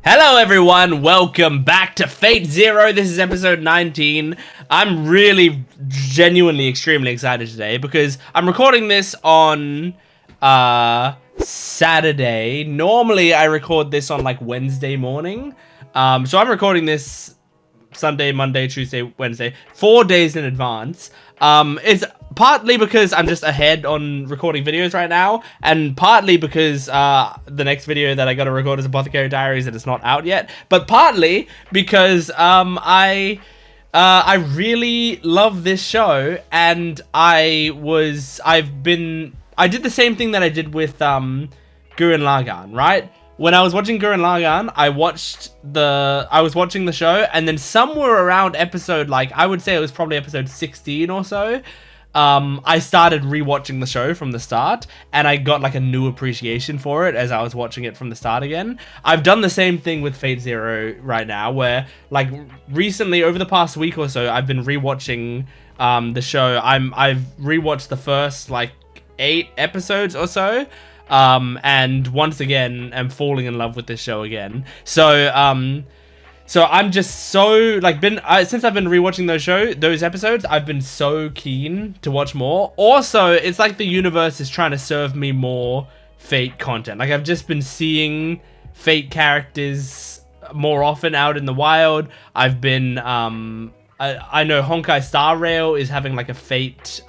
Hello everyone, welcome back to Fate Zero. This is episode 19. I'm really genuinely extremely excited today because I'm recording this on Saturday. Normally I record this on like Wednesday morning. So I'm recording this Sunday, Monday, Tuesday, Wednesday, 4 days in advance. It's partly because I'm just ahead on recording videos right now, and partly because the next video that I gotta record is Apothecary Diaries and it's not out yet, but partly because I really love this show, and I did the same thing that I did with Gurren Lagann, right? When I was watching Gurren Lagann, I was watching the show, and then somewhere around episode, like, I would say it was probably episode 16 or so, I started rewatching the show from the start, and I got like a new appreciation for it as I was watching it from the start again. I've done the same thing with Fate Zero right now, where like recently, over the past week or so, I've been rewatching the show. I've rewatched the first like 8 episodes or so. And once again, I'm falling in love with this show again. So I'm just so like since I've been rewatching those episodes, I've been so keen to watch more. Also, it's like the universe is trying to serve me more Fate content. Like I've just been seeing Fate characters more often out in the wild. I've been I know Honkai Star Rail is having like a Fate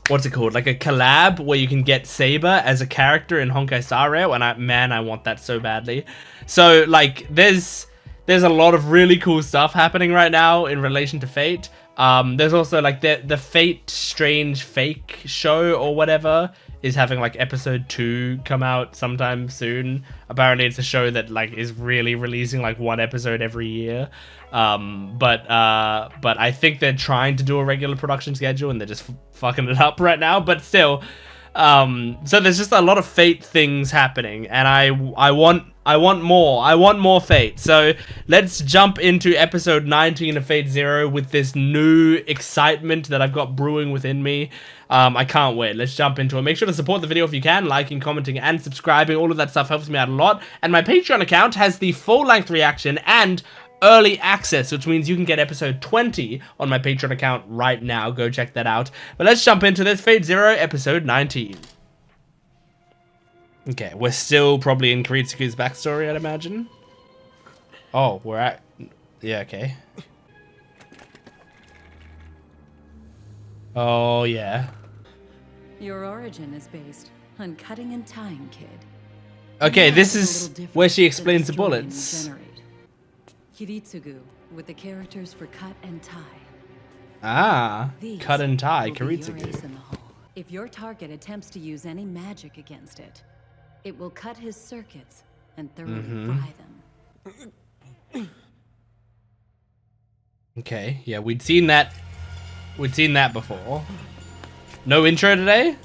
what's it called? Like a collab where you can get Saber as a character in Honkai Star Rail, and I want that so badly. So like there's a lot of really cool stuff happening right now in relation to Fate. There's also like the Fate Strange Fake show or whatever is having like episode 2 come out sometime soon. Apparently it's a show that like is really releasing like 1 episode every year. But I think they're trying to do a regular production schedule and they're just fucking it up right now, but still. So there's just a lot of Fate things happening, and I want more Fate. So let's jump into episode 19 of Fate Zero with this new excitement that I've got brewing within me. I can't wait. Let's jump into it. Make sure to support the video if you can, liking, commenting, and subscribing. All of that stuff helps me out a lot. And my Patreon account has the full-length reaction and early access, which means you can get episode 20 on my Patreon account right now. Go check that out. But let's jump into this Fate Zero episode 19. Okay, we're still probably in Kiritsugu's backstory, I'd imagine. Oh, we're at... Yeah, okay. Oh, yeah. Your origin is based on cutting and tying, kid. Okay, this is where she explains the bullets. Kiritsugu, with the characters for cut and tie. Ah, These cut and tie, will be your ace Kiritsugu. in the hole. If your target attempts to use any magic against it, it will cut his circuits and thoroughly fry them. Okay, yeah, we'd seen that before. No intro today?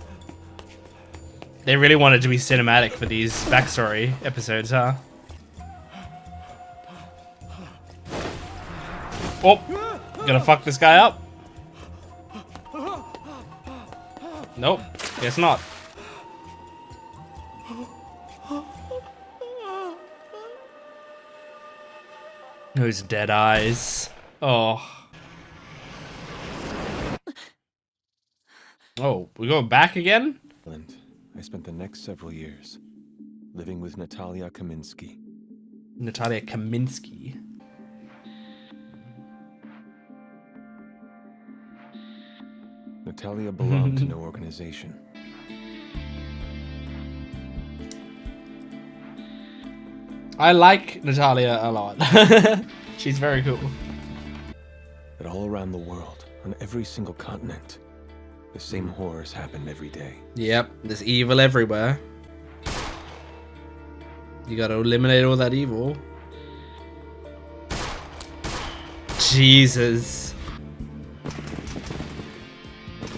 They really wanted to be cinematic for these backstory episodes, huh? Oh, gonna fuck this guy up? Nope, guess not. Those dead eyes. Oh. Oh, we going back again? I spent the next several years living with Natalia Kaminsky. Natalia Kaminsky. Natalia belonged to no organization. I like Natalia a lot. She's very cool. But all around the world, on every single continent, the same horrors happen every day. Yep, there's evil everywhere. You gotta eliminate all that evil. Jesus.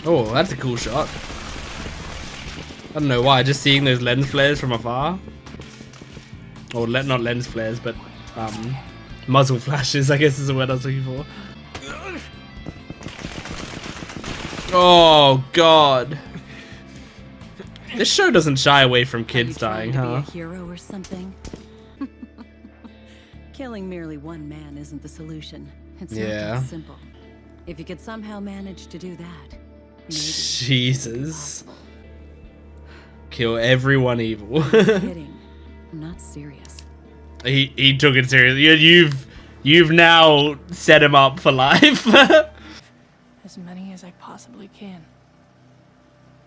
Oh, that's a cool shot. I don't know why, just seeing those lens flares from afar. Or not lens flares, but muzzle flashes, I guess is the word I was looking for. Oh, God. This show doesn't shy away from Are you kids trying dying, to be a huh? hero or something? Killing merely one man isn't the solution. It's not Yeah. that simple. If you could somehow manage to do that, maybe Jesus. it would be possible. Kill everyone evil. I'm kidding. I'm not serious. he took it seriously. You've now set him up for life. As many as I possibly can.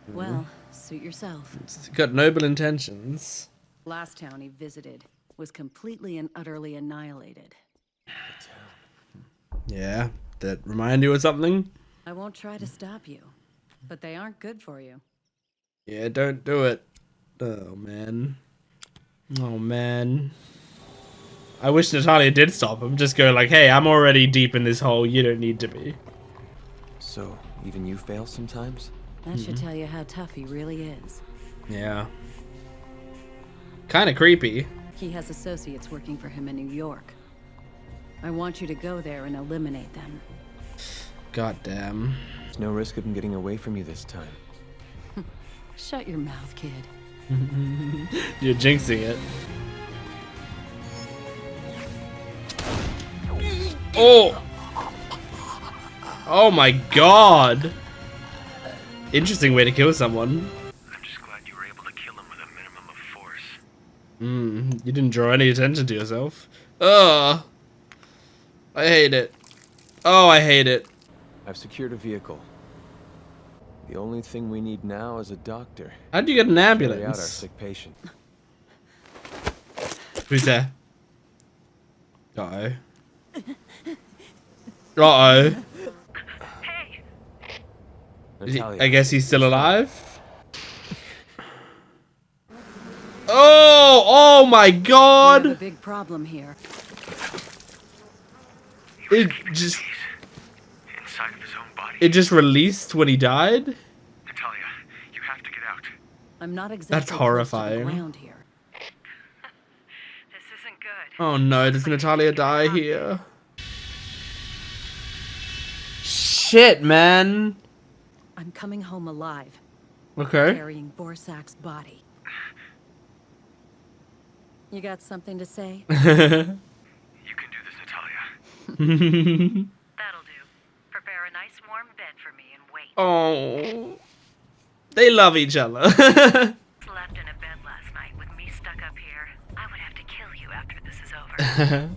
Well, suit yourself. He's got noble intentions. Last town he visited was completely and utterly annihilated. Yeah, that remind you of something? I won't try to stop you, but they aren't good for you. Yeah, don't do it. Oh, man. Oh, man. I wish Natalia did stop him. Just go like, hey, I'm already deep in this hole. You don't need to be. So, even you fail sometimes? That should tell you how tough he really is. Yeah. Kind of creepy. He has associates working for him in New York. I want you to go there and eliminate them. God damn. There's no risk of him getting away from you this time. Shut your mouth, kid. You're jinxing it. Oh! Oh my god! Interesting way to kill someone. I'm just glad you were able to kill him with a minimum of force. You didn't draw any attention to yourself. Ugh. I hate it. Oh, I hate it. I've secured a vehicle. The only thing we need now is a doctor. How'd you get an Carry out our ambulance? sick patient. Who's there? Uh-oh. Uh-oh. Hey! Natalia, I guess he's still alive? Oh my We have a god! big problem here. It just Inside of his own body. it just released when he died? Natalia, you have to get out. I'm not exactly close to the horrifying. ground here. This isn't good. Oh no, does Natalia die here? Shit, man. I'm coming home alive, Okay. carrying Borsak's body. You got something to say? You can do this, Natalia. That'll do. Prepare a nice warm bed for me and wait. Oh. They love each other. Slept in a bed last night with me stuck up here. I would have to kill you after this is over.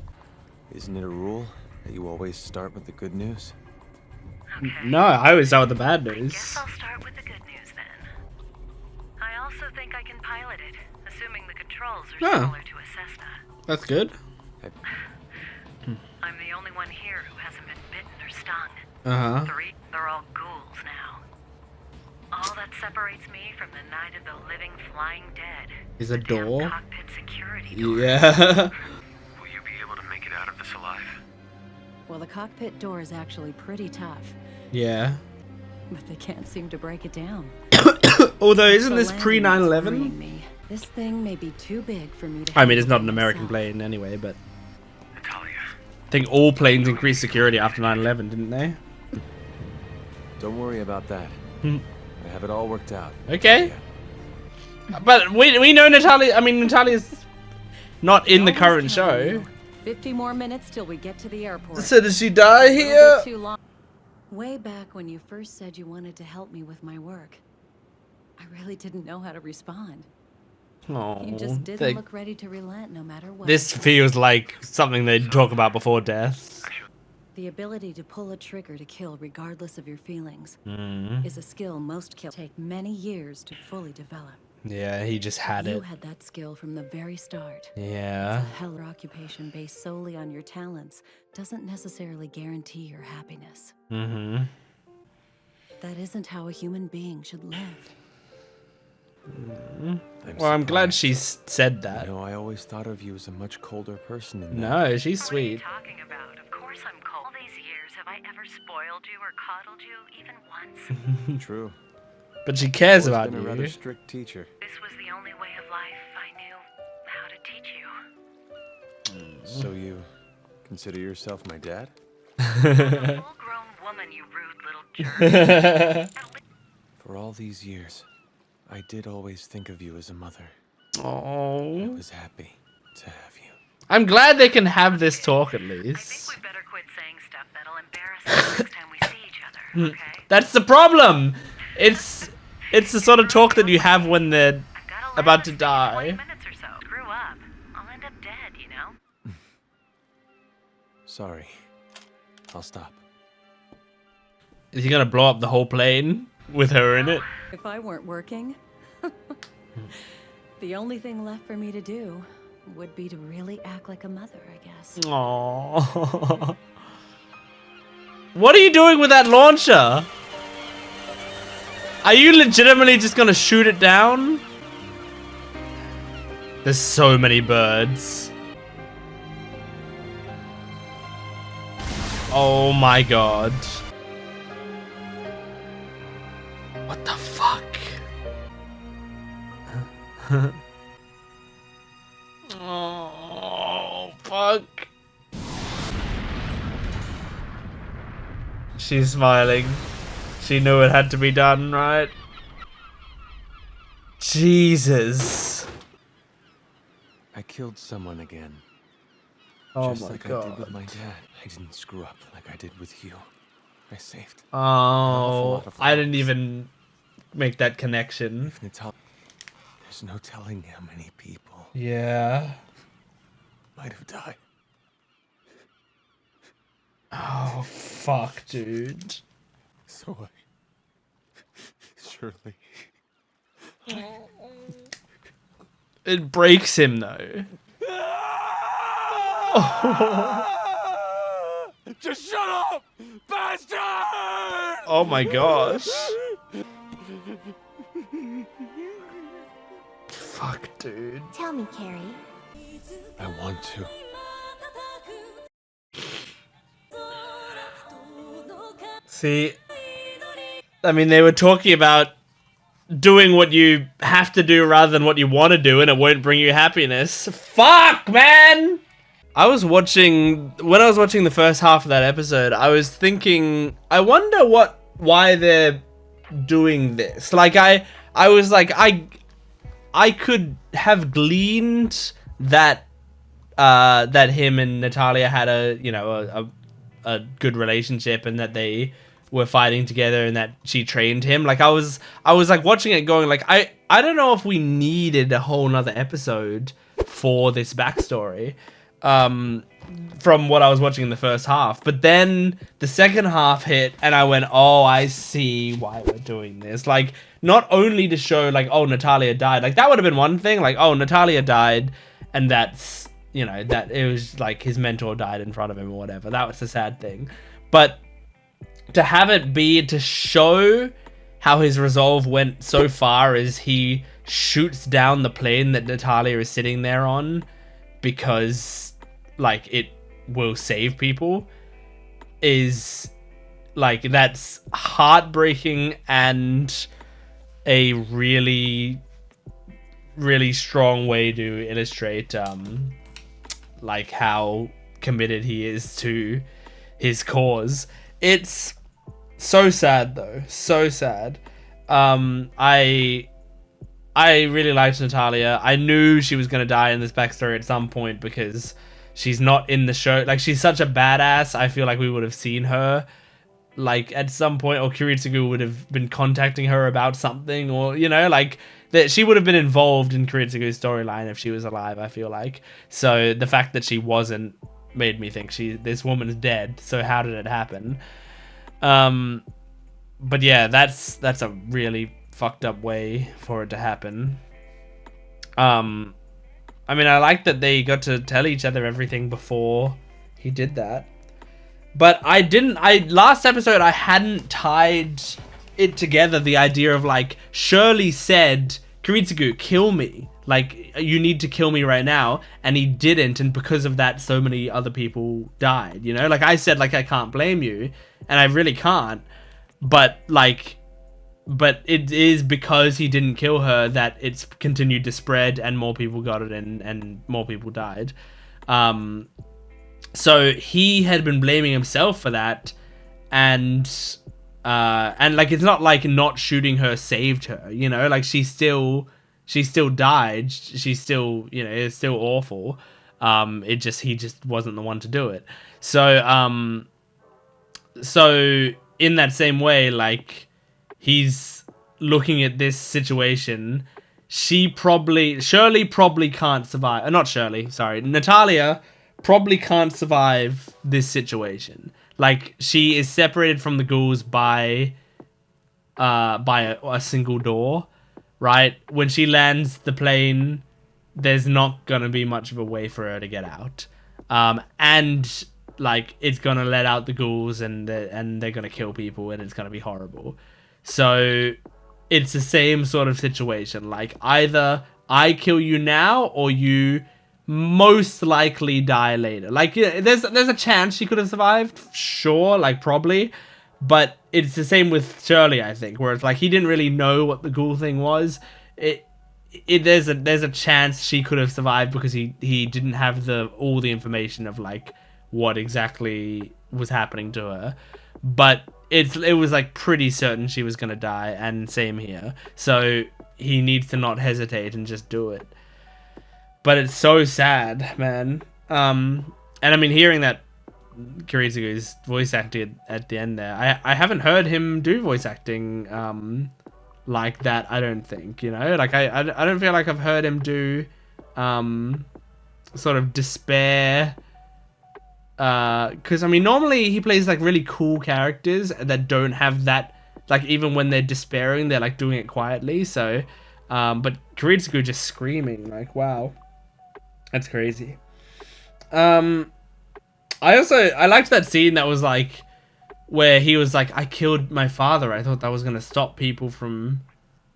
isn't it a rule that you always start with the good news? Okay. No, I always start with the bad Guess news. I'll start with the good news then. I also think I can pilot it, assuming the controls are Huh. similar to a Cessna. That's good. I'm the only one here who hasn't been bitten or stung. Uh-huh. Three, they're all ghouls now. All that separates me from the night of the living flying dead Is a the damn door? cockpit security door. Yeah. Will you be able to make it out of this alive? Well, the cockpit door is actually pretty tough, Yeah. but they can't seem to break it down. Although, isn't The this landing pre is 9/11? worrying me. This thing may be too big for me to I mean, it's not handle an American myself. plane anyway, but Natalia, I think all planes increased security after 9/11, didn't they? Don't worry about that. Hmm. I have it all worked out. Okay. But we know Natalia. I mean, Natalia's not in the Always current counting show. you. 50 more minutes till we get to the airport. So does she die A little here? bit too long. Way back when you first said you wanted to help me with my work, I really didn't know how to respond. Oh, You just didn't look ready to relent no matter what. this feels like something they'd talk about before death. The ability to pull a trigger to kill regardless of your feelings Mm. is a skill most kills take many years to fully develop. Yeah, he just had You it. had that skill from the very start. Yeah. A hell occupation based solely on your talents doesn't necessarily guarantee your happiness. Mm-hmm. That isn't how a human being should live. Well, I'm glad surprised. she said You that. know, I always thought of you as a much colder person than that. No, she's What are you sweet. talking about? Of course I'm cold. All these years, have I ever spoiled you or coddled you even once? True. But she cares Always about been a rather you. strict teacher. This was the only way of life I knew how to teach you. So you consider yourself my dad? A full-grown woman, you rude little jerk. For all these years, I did always think of you as a mother. I Oh, was happy to have you. I'm glad they can have this talk at I think least. we better quit saying stuff that'll embarrass us next time we see each other, okay? That's the problem. It's the sort of talk that you have when they're I've got a about to list in 20 die. minutes or so. Screw up. I'll end up dead, you know? Sorry. I'll stop. Is he gonna blow up the whole plane with her in it? If I weren't working, the only thing left for me to do would be to really act like a mother, I guess. Aww. What are you doing with that launcher? Are you legitimately just gonna shoot it down? There's so many birds. Oh my god. What the fuck? Oh, fuck. She's smiling. She knew it had to be done, right? Jesus. I killed someone again. Oh Just my like I did with god. my dad. I didn't screw up like I did with you. I saved. Oh, lot of I didn't lives. even make that connection. If Natalia, there's no telling how many people Yeah. might have died. Oh, fuck, dude. So I surely It breaks him, though. just shut up, bastard! Oh my gosh. Fuck, dude. Tell me, Carrie. I want to. See, I mean, they were talking about doing what you have to do rather than what you want to do, and it won't bring you happiness. Fuck, man! When I was watching the first half of that episode, I was thinking, I wonder why they're doing this. Like, I was like, I could have gleaned that that him and Natalia had a good relationship, and that they were fighting together, and that she trained him. Like, I was like watching it going like, I don't know if we needed a whole nother episode for this backstory from what I was watching in the first half. But then the second half hit, and I went, oh, I see why we're doing this. Like, not only to show like, oh, Natalia died, like that would have been one thing, like, oh, Natalia died, and that's, you know, that it was like his mentor died in front of him or whatever. That was the sad thing. But to have it be to show how his resolve went so far as he shoots down the plane that Natalia is sitting there on because like it will save people, is like, that's heartbreaking and a really, really strong way to illustrate like how committed he is to his cause. It's so sad though, so sad. I really liked Natalia. I knew she was gonna die in this backstory at some point because she's not in the show. Like, she's such a badass. I feel like we would have seen her like at some point, or Kiritsugu would have been contacting her about something, or, you know, like that she would have been involved in Kiritsugu's storyline if she was alive, I feel like. So the fact that she wasn't made me think this woman's dead. So how did it happen? But yeah, that's a really fucked up way for it to happen. I mean, I like that they got to tell each other everything before he did that. But last episode, I hadn't tied it together, the idea of like, Shirley said, Kiritsugu, kill me. Like, you need to kill me right now. And he didn't, and because of that, so many other people died, you know? Like, I said, like, I can't blame you, and I really can't. But it is because he didn't kill her that it's continued to spread, and more people got it, and more people died. So he had been blaming himself for that, and and like it's not like not shooting her saved her, you know, like she still died. She's still, you know, it's still awful. He just wasn't the one to do it. So so in that same way, like he's looking at this situation. Shirley probably can't survive. Not Shirley, sorry. Natalia probably can't survive this situation. Like, she is separated from the ghouls by a single door, right? When she lands the plane, there's not gonna be much of a way for her to get out. And like, it's gonna let out the ghouls, and they're gonna kill people, and it's gonna be horrible. So it's the same sort of situation. Like, either I kill you now, or you most likely die later. Like, there's a chance she could have survived, sure, like probably, but it's the same with Shirley, I think, where it's like he didn't really know what the ghoul thing was. There's a chance she could have survived because he didn't have all the information of like what exactly was happening to her, but it was like pretty certain she was gonna die, and same here. So he needs to not hesitate and just do it. But it's so sad, man. And I mean, hearing that Kiritsugu's voice acted at the end there, I haven't heard him do voice acting like that, I don't think, you know? Like, I don't feel like I've heard him do sort of despair. Because, I mean, normally he plays, like, really cool characters that don't have that, like, even when they're despairing, they're, like, doing it quietly, so, but Kiritsugu just screaming, like, wow. That's crazy. I liked that scene that was, like, where he was like, I killed my father. I thought that was going to stop people from,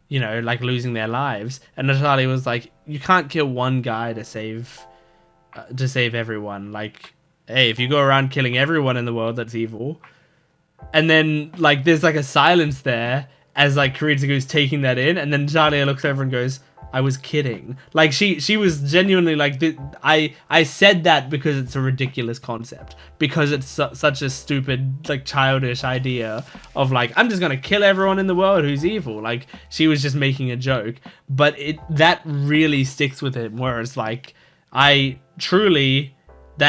you know, like, losing their lives. And Natalia was like, you can't kill one guy to save everyone. Like, hey, if you go around killing everyone in the world, that's evil. And then, like, there's, like, a silence there as, like, Kiritsugu's taking that in. And then Natalia looks over and goes, I was kidding. Like, she was genuinely like, I said that because it's a ridiculous concept. Because it's such a stupid, like, childish idea of, like, I'm just gonna kill everyone in the world who's evil. Like, she was just making a joke. But that really sticks with him, where it's like, that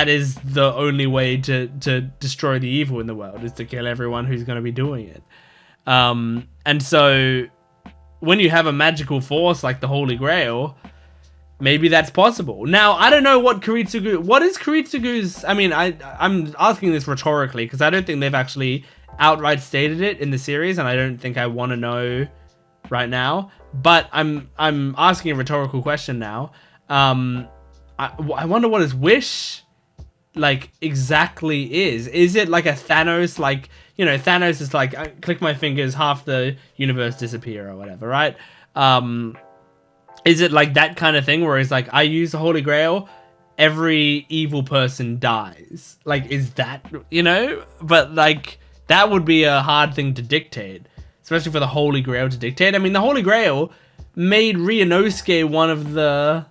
is the only way to destroy the evil in the world, is to kill everyone who's gonna be doing it. And so when you have a magical force like the Holy Grail, maybe that's possible. Now, I don't know what is Kiritsugu's, I mean, I'm asking this rhetorically, because I don't think they've actually outright stated it in the series, and I don't think I want to know right now, but I'm asking a rhetorical question now. I wonder what his wish, like, exactly is. Is it like a Thanos, like, you know, Thanos is like, I click my fingers, half the universe disappear or whatever, right? Is it like that kind of thing where it's like, I use the Holy Grail, every evil person dies? Like, is that, you know? But, like, that would be a hard thing to dictate, especially for the Holy Grail to dictate. I mean, the Holy Grail made Ryunosuke one of the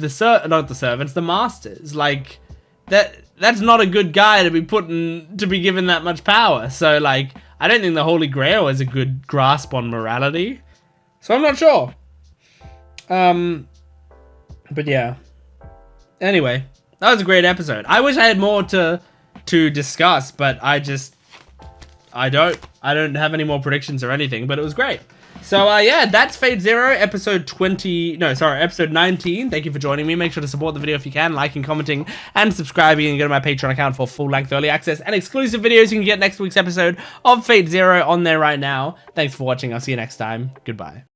servants, the masters. Like, that's not a good guy to be given that much power. So, like, I don't think the Holy Grail has a good grasp on morality. So I'm not sure. But yeah. Anyway, that was a great episode. I wish I had more to discuss, but I don't have any more predictions or anything, but it was great. So, yeah, that's Fate Zero, episode 19. Thank you for joining me. Make sure to support the video if you can, liking, commenting, and subscribing, and go to my Patreon account for full-length early access and exclusive videos. You can get next week's episode of Fate Zero on there right now. Thanks for watching. I'll see you next time. Goodbye.